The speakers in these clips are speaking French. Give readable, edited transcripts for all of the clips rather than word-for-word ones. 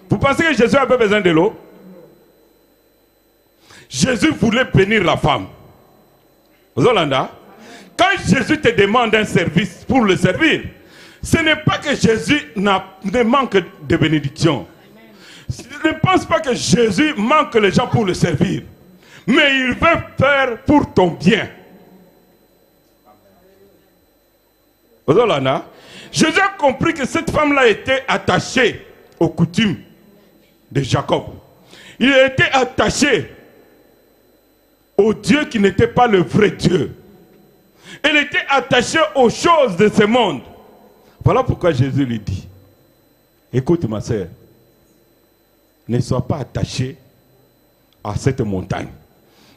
Vous pensez que Jésus avait besoin de l'eau? Jésus voulait bénir la femme. Zolanda, quand Jésus te demande un service pour le servir, ce n'est pas que Jésus ne manque de bénédiction. Je ne pense pas que Jésus manque les gens pour le servir. Mais il veut faire pour ton bien. Zolanda, Jésus a compris que cette femme-là était attachée aux coutumes de Jacob. Il était attaché au Dieu qui n'était pas le vrai Dieu. Elle était attachée aux choses de ce monde. Voilà pourquoi Jésus lui dit, écoute ma sœur, ne sois pas attaché à cette montagne.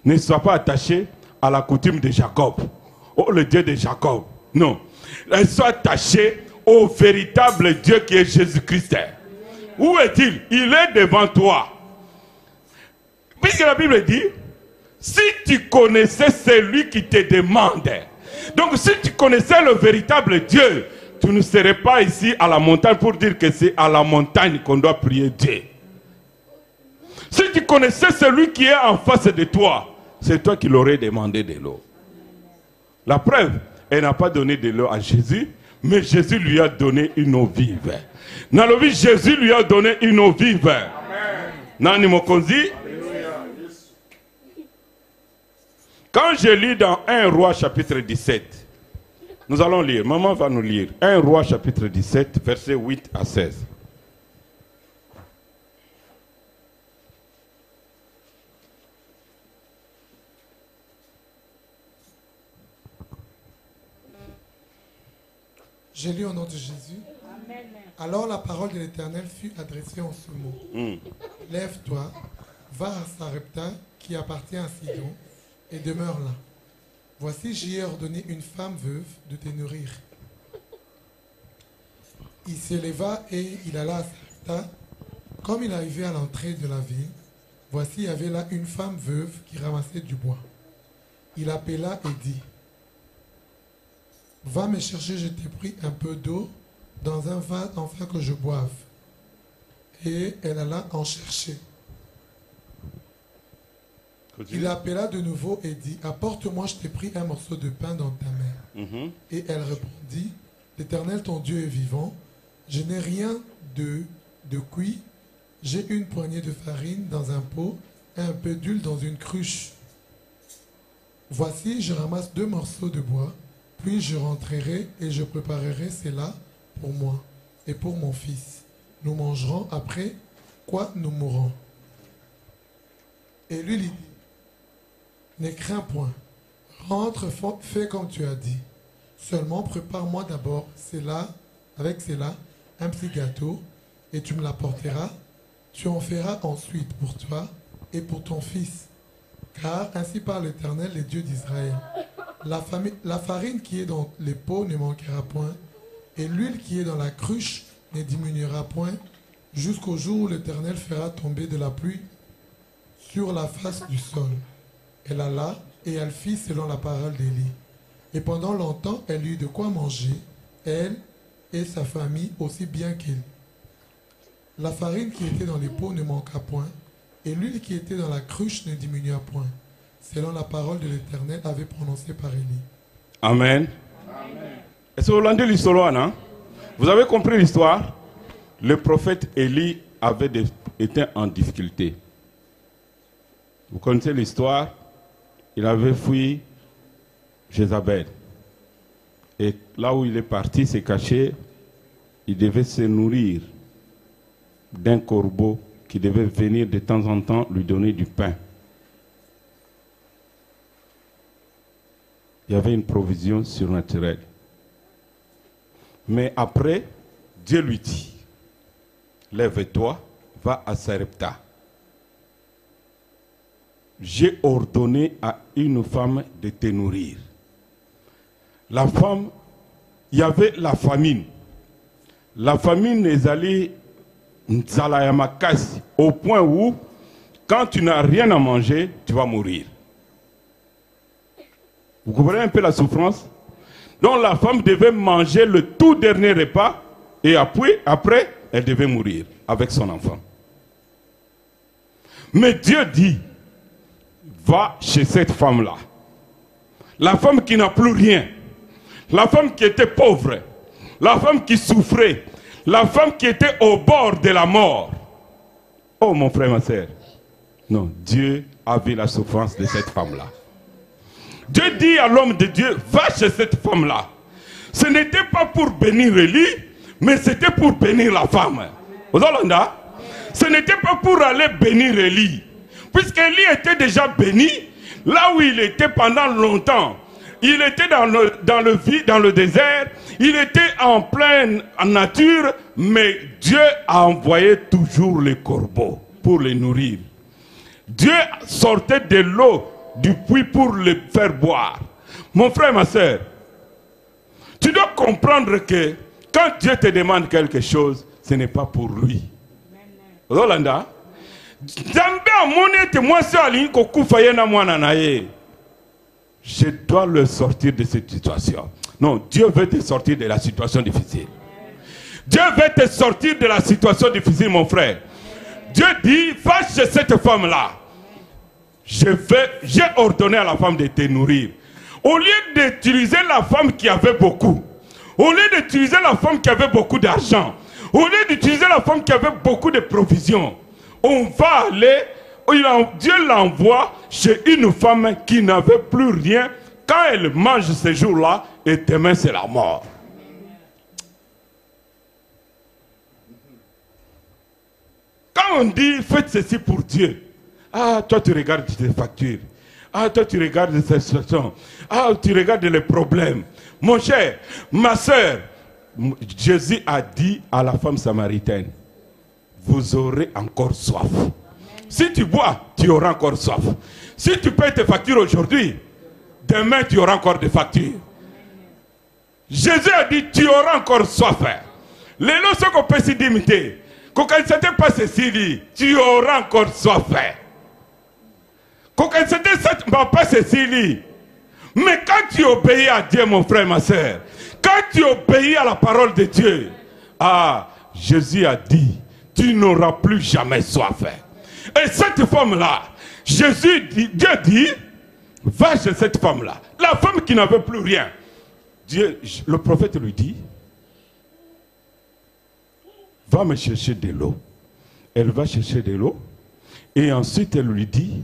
Ne sois pas attaché à la coutume de Jacob. Oh, le Dieu de Jacob. Non. Sois attaché au véritable Dieu qui est Jésus-Christ. Où est-il? Il est devant toi. Puisque la Bible dit, si tu connaissais celui qui te demande, donc si tu connaissais le véritable Dieu, tu ne serais pas ici à la montagne pour dire que c'est à la montagne qu'on doit prier Dieu. Si tu connaissais celui qui est en face de toi, c'est toi qui l'aurais demandé de l'eau. La preuve, elle n'a pas donné de l'eau à Jésus, mais Jésus lui a donné une eau vive. Dans la vie, Jésus lui a donné une eau vive. Nani Mokonzi. Quand je lis dans 1 Roi chapitre 17, nous allons lire, maman va nous lire, 1 Roi chapitre 17, versets 8 à 16. J'ai lu au nom de Jésus. Amen. Alors la parole de l'Éternel fut adressée en ce mot. Lève-toi, va à Sarepta qui appartient à Sidon et demeure là. Voici, j'y ai ordonné une femme veuve de te nourrir. Il s'éleva et il alla à Sarepta. Comme il arrivait à l'entrée de la ville, voici, il y avait là une femme veuve qui ramassait du bois. Il appela et dit, va me chercher, je t'ai pris un peu d'eau dans un vase afin que je boive. Et elle alla en chercher. Il appela de nouveau et dit, apporte-moi, je t'ai pris un morceau de pain dans ta main. Et elle répondit, l'Éternel ton Dieu est vivant, je n'ai rien de cuit, j'ai une poignée de farine dans un pot et un peu d'huile dans une cruche. Voici, je ramasse 2 morceaux de bois, puis je rentrerai et je préparerai cela pour moi et pour mon fils. Nous mangerons après quoi nous mourrons. Et lui dit, ne crains point, rentre, fais comme tu as dit. Seulement prépare-moi d'abord avec cela un petit gâteau et tu me l'apporteras. Tu en feras ensuite pour toi et pour ton fils. Car ainsi parle l'Éternel, le Dieu d'Israël. La farine qui est dans les pots ne manquera point, et l'huile qui est dans la cruche ne diminuera point, jusqu'au jour où l'Éternel fera tomber de la pluie sur la face du sol. Elle alla, et elle fit selon la parole d'Élie. Et pendant longtemps, elle eut de quoi manger, elle et sa famille aussi bien qu'elle. La farine qui était dans les pots ne manqua point, et l'huile qui était dans la cruche ne diminua point, selon la parole de l'Éternel avait prononcé par Élie. Amen. Est-ce que vous l'avez dit l'histoire, non? Vous avez compris l'histoire? Le prophète Élie était en difficulté. Vous connaissez l'histoire? Il avait fui Jézabel. Et là où il est parti, s'est caché, il devait se nourrir d'un corbeau qui devait venir de temps en temps lui donner du pain. Il y avait une provision surnaturelle. Mais après, Dieu lui dit, lève-toi, va à Sarepta. J'ai ordonné à une femme de te nourrir. La femme, il y avait la famine. La famine est allée au point où, quand tu n'as rien à manger, tu vas mourir. Vous comprenez un peu la souffrance? Donc la femme devait manger le tout dernier repas et après, elle devait mourir avec son enfant. Mais Dieu dit, va chez cette femme-là. La femme qui n'a plus rien. La femme qui était pauvre. La femme qui souffrait. La femme qui était au bord de la mort. Oh mon frère, ma soeur. Non, Dieu a vu la souffrance de cette femme-là. Dieu dit à l'homme de Dieu, va chez cette femme-là. Ce n'était pas pour bénir Élie, mais c'était pour bénir la femme. Aux Hollandais, ce n'était pas pour aller bénir Élie. Puisqu'Élie était déjà béni, là où il était pendant longtemps. Il était dans le désert, il était en pleine nature, mais Dieu a envoyé toujours les corbeaux pour les nourrir. Dieu sortait de l'eau du puits pour les faire boire. Mon frère, ma soeur, tu dois comprendre que quand Dieu te demande quelque chose, ce n'est pas pour lui. Rolanda, je dois le sortir de cette situation. Non, Dieu veut te sortir de la situation difficile. Dieu veut te sortir de la situation difficile, mon frère. Dieu dit, va chez cette femme-là. J'ai ordonné à la femme de te nourrir. Au lieu d'utiliser la femme qui avait beaucoup, au lieu d'utiliser la femme qui avait beaucoup d'argent, au lieu d'utiliser la femme qui avait beaucoup de provisions, on va aller, Dieu l'envoie chez une femme qui n'avait plus rien. Quand elle mange ce jour-là, et demain c'est la mort. Quand on dit faites ceci pour Dieu, ah toi tu regardes tes factures, ah toi tu regardes cette situation, ah tu regardes les problèmes. Mon cher, ma soeur, Jésus a dit à la femme samaritaine, vous aurez encore soif. Si tu bois, tu auras encore soif. Si tu payes tes factures aujourd'hui, demain tu auras encore des factures. Jésus a dit, tu auras encore soif. Les lois qu'on peut s'y limiter. Quand il ne s'était pas ceci, tu auras encore soif. Quand il ne s'était pas ceci. Mais quand tu obéis à Dieu, mon frère, ma soeur, quand tu obéis à la parole de Dieu, ah, Jésus a dit, tu n'auras plus jamais soif. Et cette femme-là, Dieu dit, va chez cette femme-là. La femme qui n'avait plus rien. Le prophète lui dit, va me chercher de l'eau. Elle va chercher de l'eau. Et ensuite elle lui dit,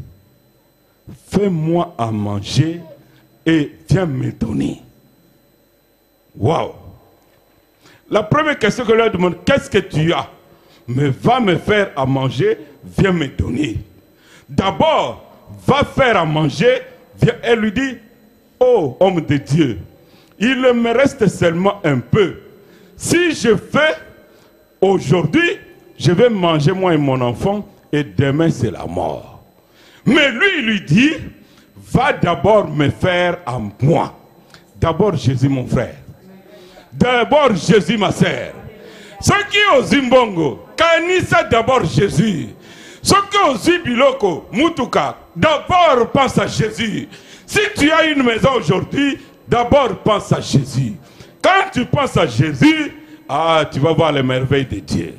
fais-moi à manger et viens me donner. Waouh! La première question que lui demande, qu'est-ce que tu as? Mais va me faire à manger, viens me donner. D'abord, va faire à manger, viens. Elle lui dit, oh homme de Dieu, il me reste seulement un peu. Si je fais aujourd'hui, je vais manger moi et mon enfant, et demain c'est la mort. Mais lui, il lui dit, va d'abord me faire à moi. D'abord Jésus mon frère. D'abord Jésus ma sœur. Ceux qui ont Zimbongo, kanisa d'abord Jésus. Ceux qui ont Zibiloko, Mutuka, d'abord pense à Jésus. Si tu as une maison aujourd'hui, d'abord pense à Jésus. Quand tu penses à Jésus, ah, tu vas voir les merveilles de Dieu.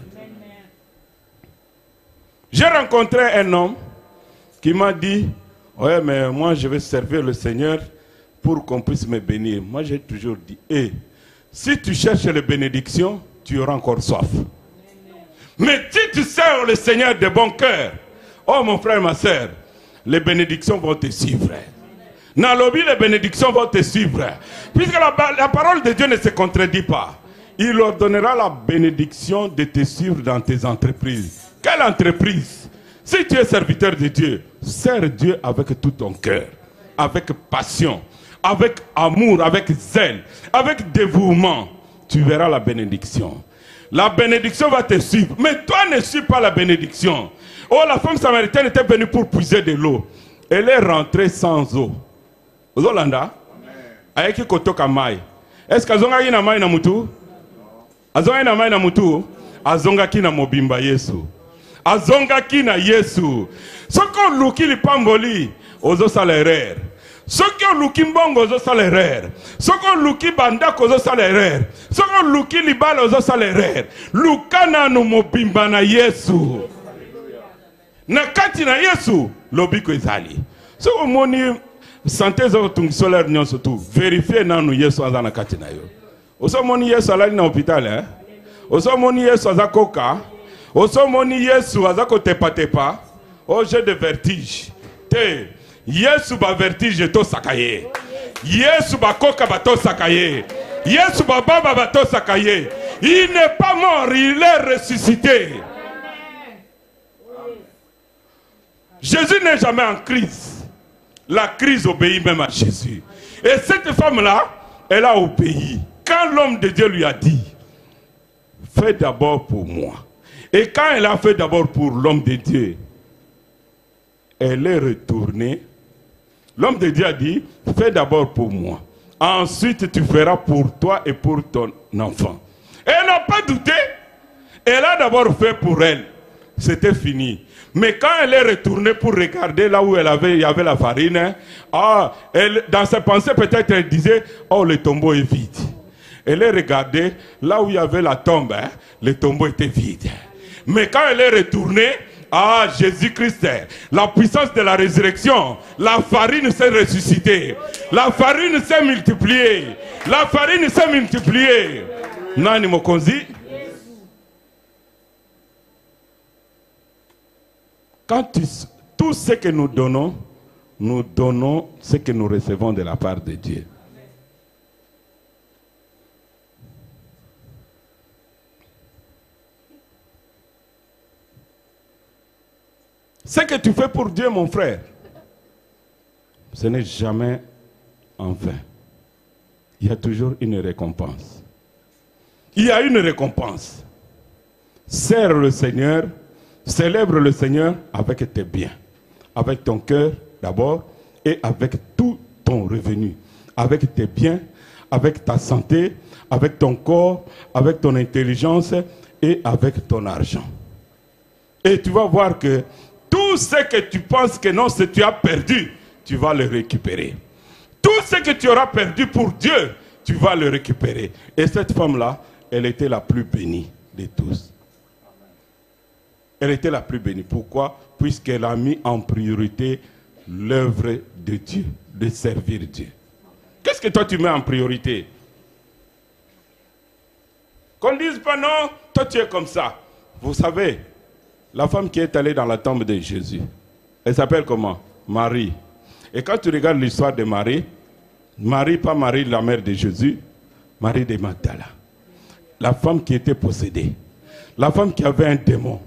J'ai rencontré un homme qui m'a dit, ouais, mais moi je vais servir le Seigneur pour qu'on puisse me bénir. Moi j'ai toujours dit, si tu cherches les bénédictions, tu auras encore soif. Mais si tu sers le Seigneur de bon cœur, oh mon frère, ma soeur, les bénédictions vont te suivre. Nalobi, les bénédictions vont te suivre. Puisque la parole de Dieu ne se contredit pas. Il leur donnera la bénédiction de te suivre dans tes entreprises. Quelle entreprise? Si tu es serviteur de Dieu, sers Dieu avec tout ton cœur, avec passion, avec amour, avec zèle, avec dévouement. Tu verras la bénédiction. La bénédiction va te suivre. Mais toi ne suis pas la bénédiction. Oh, la femme samaritaine était venue pour puiser de l'eau. Elle est rentrée sans eau. Aux Hollandais, avec kotoka mai. Est-ce qu'azonga ina mai na mutu? Azonga ina mai na mutu? Azonga ki na mobimba Yesu. Azonga ki na Yesu. Soko luki li pamboli, ozo salaire. Soko luki mbongo ozo salaire. Soko luki bandako ozo salaire. Soko luki libala ozo salaire. Lukana no mobimba na Yesu. Na kati na Yesu, lobiko ezali. So omoni santé zo tungsoler nyonso tu. Vérifier nanu Yesu aza na kati na yo. Oso moni Yesu alali na hôpital hein. Oso moni Yesu azakoka. Oso moni Yesu azako tepa tepa. Oh j'ai de vertige. Te Yesu ba vertige to sakaye. Yesu ba koka ba to sakaye. Yesu ba baba ba to sakaye. Il n'est pas mort, il est ressuscité. Jésus n'est jamais en crise. La crise obéit même à Jésus. Et cette femme-là, elle a obéi. Quand l'homme de Dieu lui a dit, fais d'abord pour moi. Et quand elle a fait d'abord pour l'homme de Dieu, elle est retournée. L'homme de Dieu a dit, fais d'abord pour moi. Ensuite, tu feras pour toi et pour ton enfant. Elle n'a pas douté. Elle a d'abord fait pour elle. C'était fini. Mais quand elle est retournée pour regarder là où il y avait la farine, dans ses pensées peut-être elle disait, oh le tombeau est vide. Elle est regardée là où il y avait la tombe, le tombeau était vide. Mais quand elle est retournée, Jésus-Christ, la puissance de la résurrection, la farine s'est ressuscitée, la farine s'est multipliée, la farine s'est multipliée. Nani mokonzi? Quand tout ce que nous donnons ce que nous recevons de la part de Dieu. Ce que tu fais pour Dieu, mon frère, ce n'est jamais en vain. Il y a toujours une récompense. Il y a une récompense. Sers le Seigneur, célèbre le Seigneur avec tes biens, avec ton cœur d'abord et avec tout ton revenu, avec tes biens, avec ta santé, avec ton corps, avec ton intelligence et avec ton argent. Et tu vas voir que tout ce que tu penses que non, ce que tu as perdu, tu vas le récupérer. Tout ce que tu auras perdu pour Dieu, tu vas le récupérer. Et cette femme-là, elle était la plus bénie de tous. Elle était la plus bénie. Pourquoi? Puisqu'elle a mis en priorité l'œuvre de Dieu, de servir Dieu. Qu'est-ce que toi tu mets en priorité? Qu'on ne dise pas non, toi tu es comme ça. Vous savez, la femme qui est allée dans la tombe de Jésus, elle s'appelle comment? Marie. Et quand tu regardes l'histoire de Marie, Marie, pas Marie la mère de Jésus, Marie de Magdala. La femme qui était possédée, la femme qui avait un démon,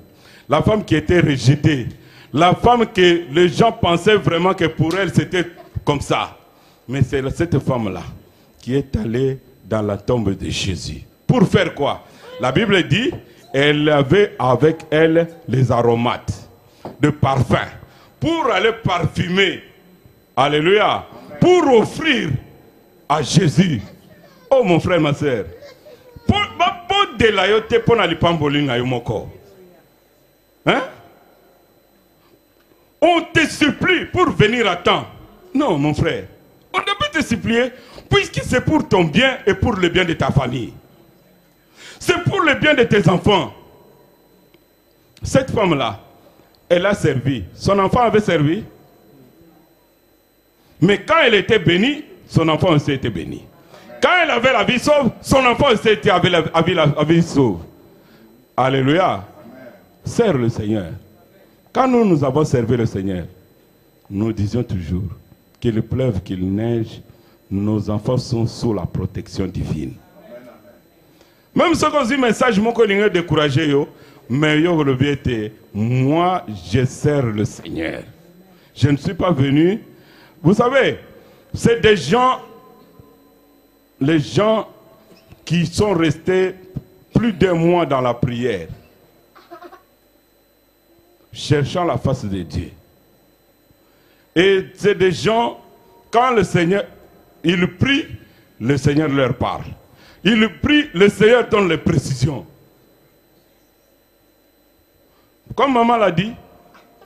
la femme qui était rejetée, la femme que les gens pensaient vraiment que pour elle c'était comme ça. Mais c'est cette femme-là qui est allée dans la tombe de Jésus. Pour faire quoi? La Bible dit, elle avait avec elle les aromates de parfum pour aller parfumer. Alléluia. Pour offrir à Jésus. Oh mon frère, ma soeur. Hein? On te supplie pour venir à temps. Non, mon frère. On ne peut te supplier puisque c'est pour ton bien et pour le bien de ta famille. C'est pour le bien de tes enfants. Cette femme-là, elle a servi. Son enfant avait servi. Mais quand elle était bénie, son enfant aussi était béni. Quand elle avait la vie sauve, son enfant aussi avait la vie sauve. Alléluia. Sers le Seigneur. Quand nous avons servi le Seigneur, nous disions toujours qu'il pleuve, qu'il neige, nos enfants sont sous la protection divine. Même ce qu'on dit, message, mon collègue découragé, mais moi, je sers le Seigneur. Je ne suis pas venu. Vous savez, c'est des gens, les gens qui sont restés plus d'un mois dans la prière, cherchant la face de Dieu. Et c'est des gens, quand le Seigneur, ils prient, le Seigneur leur parle. Ils prient, le Seigneur donne les précisions. Comme maman l'a dit,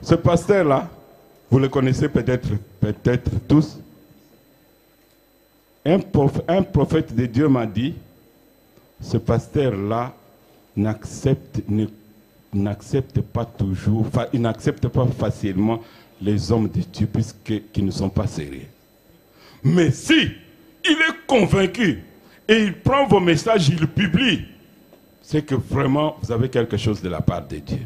ce pasteur-là, vous le connaissez peut-être tous. Un prophète de Dieu m'a dit, ce pasteur-là n'accepte, n'accepte pas toujours, il n'accepte pas facilement les hommes de Dieu puisqu'ils ne sont pas sérieux. Mais si il est convaincu et il prend vos messages, il publie, c'est que vraiment vous avez quelque chose de la part de Dieu.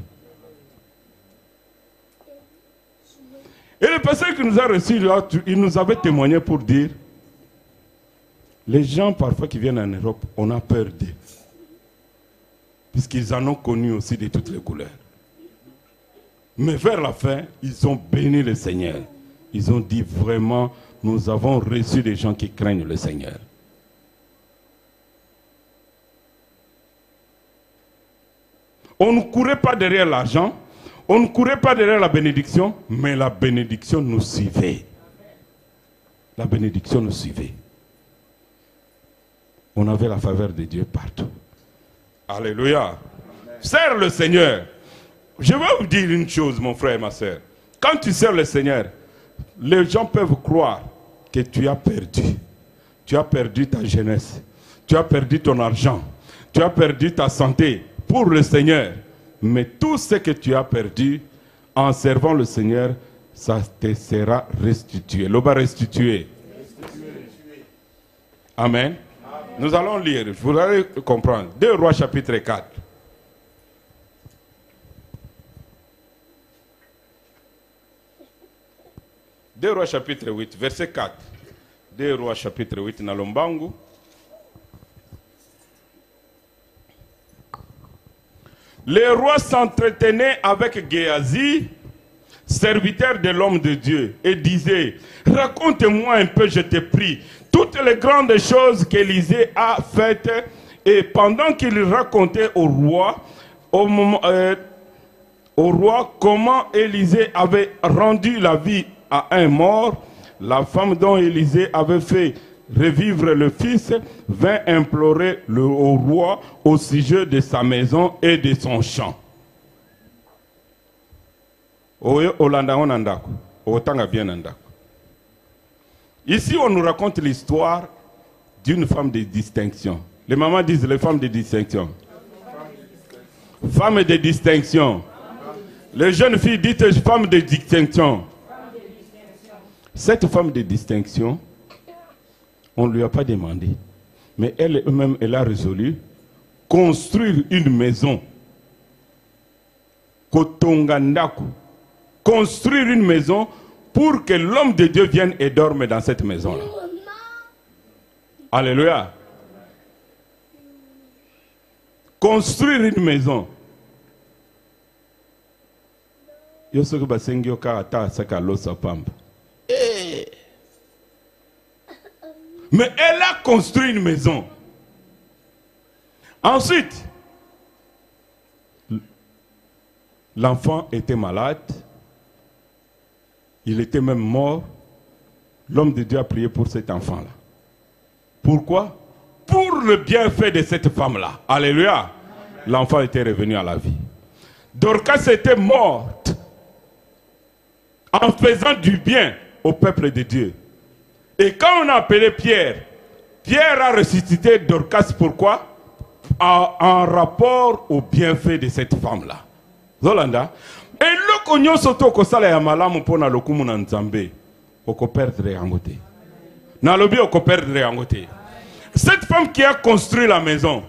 Et le pasteur qui nous a reçus là, il nous avait témoigné pour dire, les gens parfois qui viennent en Europe, on a peur d'eux. Puisqu'ils en ont connu aussi de toutes les couleurs. Mais vers la fin, ils ont béni le Seigneur. Ils ont dit vraiment, nous avons reçu des gens qui craignent le Seigneur. On ne courait pas derrière l'argent, on ne courait pas derrière la bénédiction, mais la bénédiction nous suivait. La bénédiction nous suivait. On avait la faveur de Dieu partout. Alléluia. Sers le Seigneur. Je vais vous dire une chose, mon frère et ma soeur. Quand tu sers le Seigneur, les gens peuvent croire que tu as perdu. Tu as perdu ta jeunesse. Tu as perdu ton argent. Tu as perdu ta santé pour le Seigneur. Mais tout ce que tu as perdu en servant le Seigneur, ça te sera restitué. L'on va restituer. Amen. Nous allons lire, vous allez comprendre. 2 Rois chapitre 4. 2 Rois chapitre 8, verset 4. 2 Rois chapitre 8, na Lombangu. Les rois s'entretenaient avec Géasi, serviteur de l'homme de Dieu, et disaient, raconte-moi un peu, je te prie, toutes les grandes choses qu'Élisée a faites. Et pendant qu'il racontait au roi, comment Élisée avait rendu la vie à un mort, la femme dont Élisée avait fait revivre le fils vint implorer au roi au sujet de sa maison et de son champ. Ici, on nous raconte l'histoire d'une femme de distinction. Les mamans disent les femmes de distinction. Femmes de distinction. Les jeunes filles disent femmes de distinction. Cette femme de distinction, on ne lui a pas demandé. Mais elle-même, elle a résolu construire une maison. Kotongandaku. Construire une maison pour que l'homme de Dieu vienne et dorme dans cette maison-là. Alléluia. Construire une maison. Mais elle a construit une maison. Ensuite, l'enfant était malade. Il était même mort. L'homme de Dieu a prié pour cet enfant-là. Pourquoi? Pour le bienfait de cette femme-là. Alléluia. L'enfant était revenu à la vie. Dorcas était morte en faisant du bien au peuple de Dieu. Et quand on a appelé Pierre, Pierre a ressuscité Dorcas. Pourquoi? En rapport au bienfait de cette femme-là. Zolanda. Et le cognon soto ko sala ya malamu pona lokumu na nzambe oko perdre yangote. Na lobi oko perdre yangote. Cette femme qui a construit la maison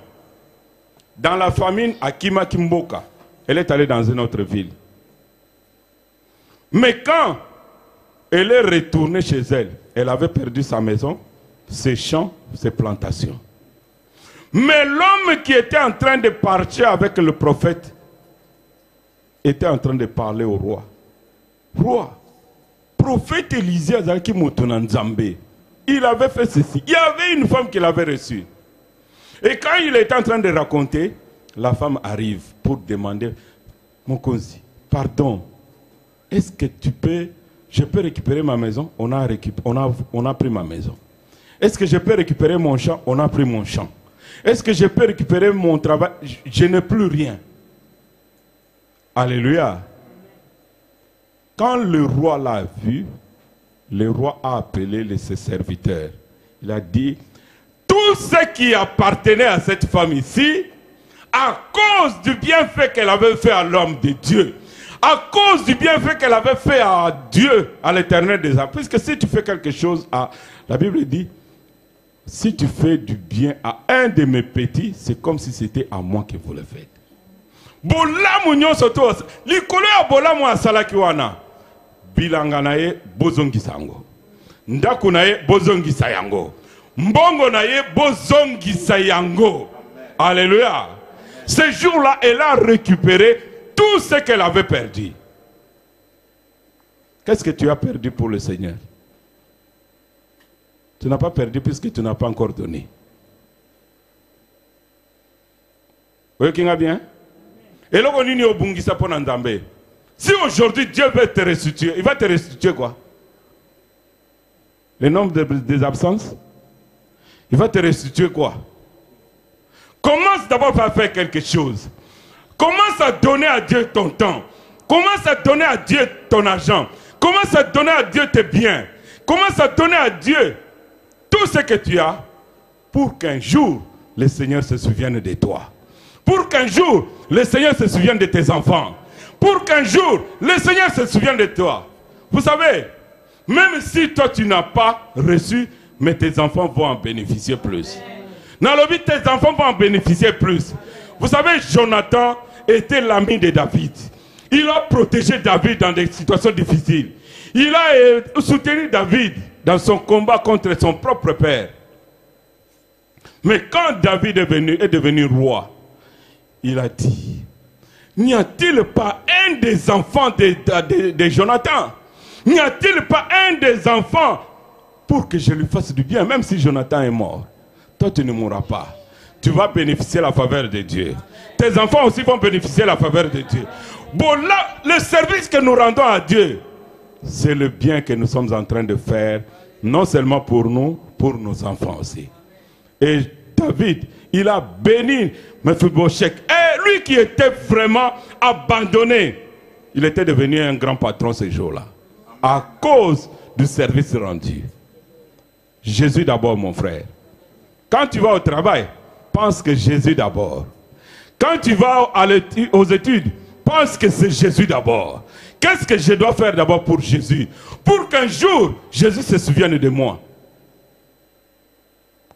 dans la famine à Kimboka, elle est allée dans une autre ville. Mais quand elle est retournée chez elle, elle avait perdu sa maison, ses champs, ses plantations. Mais l'homme qui était en train de partir avec le prophète était en train de parler au roi. Roi, prophète Élisée Azalki Motonanzambe, il avait fait ceci. Il y avait une femme qu'il avait reçue. Et quand il était en train de raconter, la femme arrive pour demander, mon consi, pardon, est-ce que je peux récupérer ma maison? On a pris ma maison. Est-ce que je peux récupérer mon champ? On a pris mon champ. Est-ce que je peux récupérer mon travail? Je n'ai plus rien. Alléluia. Quand le roi l'a vu, le roi a appelé ses serviteurs. Il a dit, tout ce qui appartenait à cette femme ici À cause du bienfait qu'elle avait fait à l'homme de Dieu. À cause du bienfait qu'elle avait fait à Dieu, à l'Éternel des armées. Puisque si tu fais quelque chose à... La Bible dit, si tu fais du bien à un de mes petits, c'est comme si c'était à moi que vous le faites. Bolamu nyonso to likolo ya bolamu asalaki wana bilanga na ye bozongisa yango ndako na ye bozongisa yango mbongo na ye bozongisa yango. Alléluia. Ce jour-là, elle a récupéré tout ce qu'elle avait perdu. Qu'est-ce que tu as perdu pour le Seigneur? Tu n'as pas perdu puisque tu n'as pas encore donné. Vous voyez bien? Et là, on est au Bungisa pour Nandambe. Si aujourd'hui Dieu veut te restituer, il va te restituer quoi? Le nombre des absences? Il va te restituer quoi? Commence d'abord par faire quelque chose. Commence à donner à Dieu ton temps. Commence à donner à Dieu ton argent. Commence à donner à Dieu tes biens. Commence à donner à Dieu tout ce que tu as pour qu'un jour le Seigneur se souvienne de toi. Pour qu'un jour le Seigneur se souvienne de tes enfants. Pour qu'un jour le Seigneur se souvienne de toi. Vous savez, même si toi tu n'as pas reçu, mais tes enfants vont en bénéficier plus. Dans le but, tes enfants vont en bénéficier plus. Vous savez, Jonathan était l'ami de David. Il a protégé David dans des situations difficiles. Il a soutenu David dans son combat contre son propre père. Mais quand David est devenu roi, il a dit, n'y a-t-il pas un des enfants de Jonathan? N'y a-t-il pas un des enfants pour que je lui fasse du bien, même si Jonathan est mort? Toi, tu ne mourras pas. Tu vas bénéficier de la faveur de Dieu. Tes enfants aussi vont bénéficier de la faveur de Dieu. Bon, là, le service que nous rendons à Dieu, c'est le bien que nous sommes en train de faire, non seulement pour nous, pour nos enfants aussi. Et David, il a béni Mephibosheth. Et lui qui était vraiment abandonné, il était devenu un grand patron ce jour-là. À cause du service rendu. Jésus d'abord, mon frère. Quand tu vas au travail, pense que Jésus d'abord. Quand tu vas aux études, pense que c'est Jésus d'abord. Qu'est-ce que je dois faire d'abord pour Jésus? Pour qu'un jour, Jésus se souvienne de moi.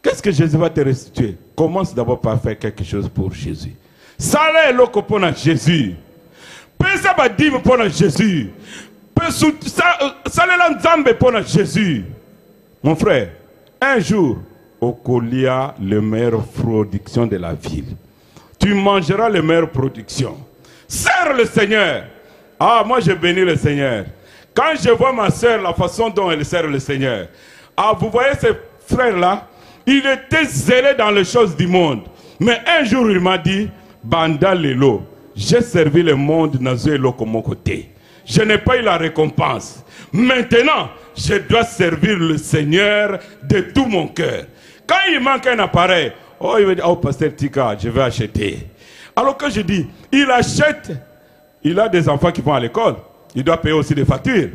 Qu'est-ce que Jésus va te restituer? Commence d'abord par faire quelque chose pour Jésus. Sala eloko pour Jésus. Pesa badime pour Jésus. Salela nzambe pour Jésus. Mon frère, un jour, au Kolia, les meilleures productions de la ville. Tu mangeras les meilleures productions. Sers le Seigneur. Ah, moi je bénis le Seigneur. Quand je vois ma soeur, la façon dont elle sert le Seigneur. Ah, vous voyez ces frères-là, il était zélé dans les choses du monde. Mais un jour, il m'a dit, Banda Lelo, j'ai servi le monde dans mon côté. Je n'ai pas eu la récompense. Maintenant, je dois servir le Seigneur de tout mon cœur. Quand il manque un appareil, oh, il me dit, oh, pasteur Tika, je vais acheter. Alors que je dis, il achète, il a des enfants qui vont à l'école, il doit payer aussi des factures.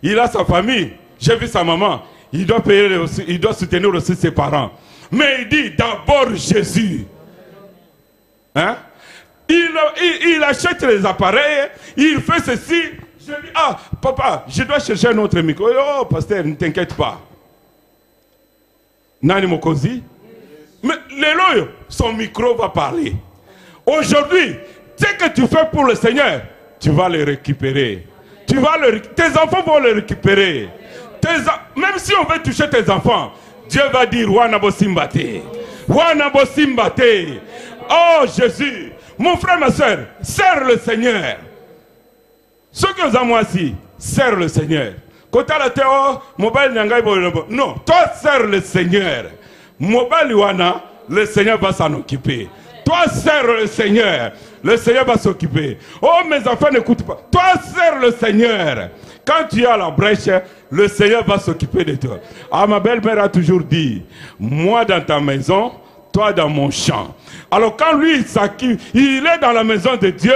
Il a sa famille, j'ai vu sa maman, il doit payer aussi, il doit soutenir aussi ses parents. Mais il dit, d'abord Jésus. Hein? Il achète les appareils, il fait ceci. Je dis, ah, papa, je dois chercher un autre micro. Oh, pasteur, ne t'inquiète pas. Nani Mokozi? Mais Lélo, son micro va parler. Aujourd'hui, ce que tu fais pour le Seigneur, tu vas le récupérer. Tes enfants vont le récupérer. Même si on veut toucher tes enfants, Dieu va dire, Wanabo Simbate. Wanabo Simbate. Oh Jésus, mon frère, ma soeur, sers le Seigneur. Ceux qui ont moi aussi, sers le Seigneur. Non, toi sers le Seigneur. Le Seigneur va s'en occuper. Toi sers le Seigneur va s'occuper. Oh mes enfants, n'écoute pas. Toi sers le Seigneur. Quand tu es à la brèche, le Seigneur va s'occuper de toi. Ah, ma belle-mère a toujours dit, moi dans ta maison, toi dans mon champ. Alors quand lui il est dans la maison de Dieu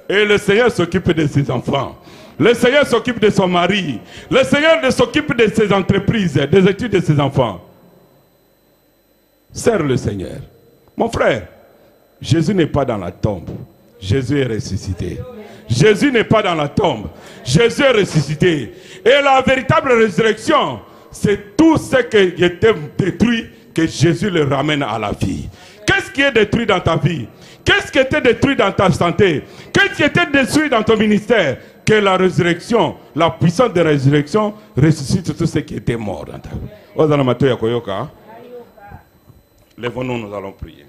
et le Seigneur s'occupe de ses enfants. Le Seigneur s'occupe de son mari. Le Seigneur s'occupe de ses entreprises, des études de ses enfants. Sers le Seigneur. Mon frère, Jésus n'est pas dans la tombe. Jésus est ressuscité. Jésus n'est pas dans la tombe. Jésus est ressuscité. Et la véritable résurrection, c'est tout ce qui était détruit, que Jésus le ramène à la vie. Qu'est-ce qui est détruit dans ta vie? Qu'est-ce qui était détruit dans ta santé? Qu'est-ce qui était détruit dans ton ministère? Que la résurrection, la puissance de la résurrection ressuscite tout ce qui était mort dans ta vie. Lèvons-nous, nous allons prier.